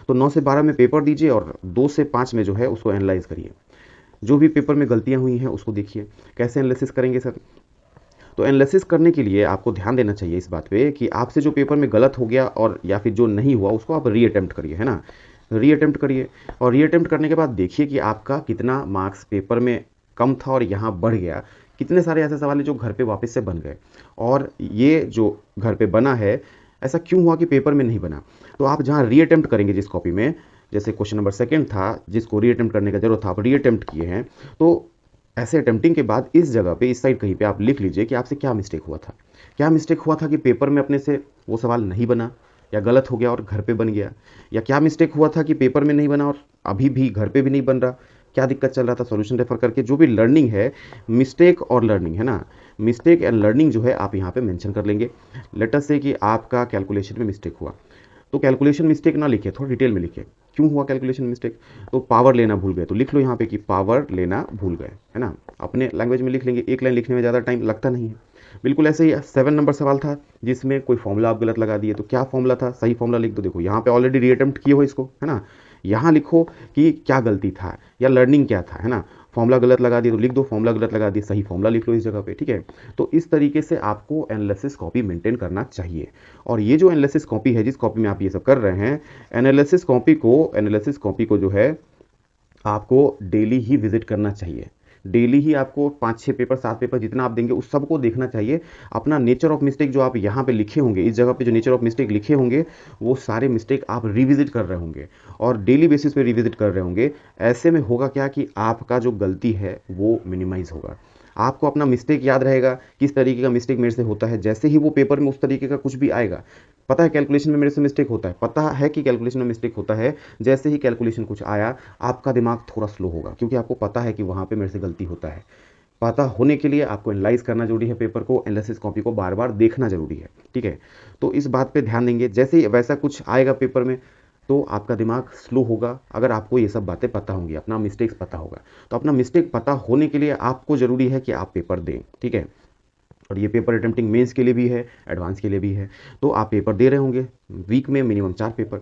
तो 9 से 12 में पेपर दीजिए और 2 से 5 में जो है उसको एनालाइज करिए। जो भी पेपर में गलतियाँ हुई हैं उसको देखिए। कैसे एनालिसिस करेंगे सर? तो एनालिसिस करने के लिए आपको ध्यान देना चाहिए इस बात पे कि आपसे जो पेपर में गलत हो गया और या फिर जो नहीं हुआ उसको आप रीअटेम्प्ट करिए, है ना? रीअटेम्प्ट करिए और रीअटेम्प्ट करने के बाद देखिए कि आपका कितना मार्क्स पेपर में कम था और यहाँ बढ़ गया। कितने सारे ऐसे सवाल हैं जो घर पे वापस से बन गए, और ये जो घर पे बना है ऐसा क्यों हुआ कि पेपर में नहीं बना? तो आप जहाँ रीअटेम्प्ट करेंगे जिस कॉपी में, जैसे क्वेश्चन नंबर सेकंड था जिसको रीअटेम्प्ट करने का जरूरत था, आप रीअटेम्प्ट किए हैं, तो ऐसे अटेम्प्टिंग के बाद इस जगह पे इस साइड कहीं पे आप लिख लीजिए कि आपसे क्या मिस्टेक हुआ था। क्या मिस्टेक हुआ था कि पेपर में अपने से वो सवाल नहीं बना या गलत हो गया और घर पे बन गया, या क्या मिस्टेक हुआ था कि पेपर में नहीं बना और अभी भी घर पे भी नहीं बन रहा, क्या दिक्कत चल रहा था, सॉल्यूशन रेफर करके जो भी लर्निंग है, मिस्टेक और लर्निंग है ना, मिस्टेक एंड लर्निंग जो है आप यहाँ पे मेंशन कर लेंगे। लेट अस से कि आपका कैलकुलेशन में मिस्टेक हुआ, तो कैलकुलेशन मिस्टेक ना लिखे, थोड़ा डिटेल में लिखे क्यों हुआ कैलकुलेशन मिस्टेक। तो पावर लेना भूल गए तो लिख लो यहाँ पे कि पावर लेना भूल गए, है ना? अपने लैंग्वेज में लिख लेंगे, एक लाइन लिखने में ज़्यादा टाइम लगता नहीं है। बिल्कुल ऐसे ही 7 नंबर सवाल था जिसमें कोई फॉर्मूला आप गलत लगा दिए, तो क्या फॉर्मूला था, सही फॉर्मूला लिख दो। देखो यहाँ पे ऑलरेडी रीअटेम्प्ट किए हो इसको, है ना? यहाँ लिखो कि क्या गलती था या लर्निंग क्या था, है ना? फॉर्मूला गलत लगा दिए तो लिख दो फॉर्मूला गलत लगा दिए, सही फॉर्मूला लिख लो इस जगह पे, ठीक है? तो इस तरीके से आपको एनालिसिस कॉपी मेंटेन करना चाहिए। और ये जो एनालिसिस कॉपी है जिस कॉपी में आप ये सब कर रहे हैं, एनालिसिस कॉपी को जो है आपको डेली ही विजिट करना चाहिए। डेली ही आपको 5-6 पेपर 7 पेपर जितना आप देंगे उस सबको देखना चाहिए। अपना नेचर ऑफ मिस्टेक जो आप यहाँ पे लिखे होंगे, इस जगह पे जो नेचर ऑफ मिस्टेक लिखे होंगे, वो सारे मिस्टेक आप रिविजिट कर रहे होंगे और डेली बेसिस पे रिविजिट कर रहे होंगे। ऐसे में होगा क्या कि आपका जो गलती है वो मिनिमाइज होगा। आपको अपना मिस्टेक याद रहेगा, किस तरीके का मिस्टेक मेरे से होता है। जैसे ही वो पेपर में उस तरीके का कुछ भी आएगा, पता है कैलकुलेशन में मेरे से मिस्टेक होता है, पता है कि कैलकुलेशन में मिस्टेक होता है, जैसे ही कैलकुलेशन कुछ आया आपका दिमाग थोड़ा स्लो होगा, क्योंकि आपको पता है कि वहाँ पे मेरे से गलती होता है। पता होने के लिए आपको एनालाइज करना जरूरी है, पेपर को, एनालिसिस कॉपी को बार बार देखना जरूरी है, ठीक है? तो इस बात पे ध्यान देंगे। जैसे ही वैसा कुछ आएगा पेपर में तो आपका दिमाग स्लो होगा, अगर आपको ये सब बातें पता होंगी, अपना मिस्टेक्स पता होगा। तो अपना मिस्टेक पता होने के लिए आपको ज़रूरी है कि आप पेपर दें, ठीक है? और ये पेपर अटेम्प्टिंग मेंस के लिए भी है, एडवांस के लिए भी है। तो आप पेपर दे रहे होंगे, वीक में मिनिमम 4 पेपर।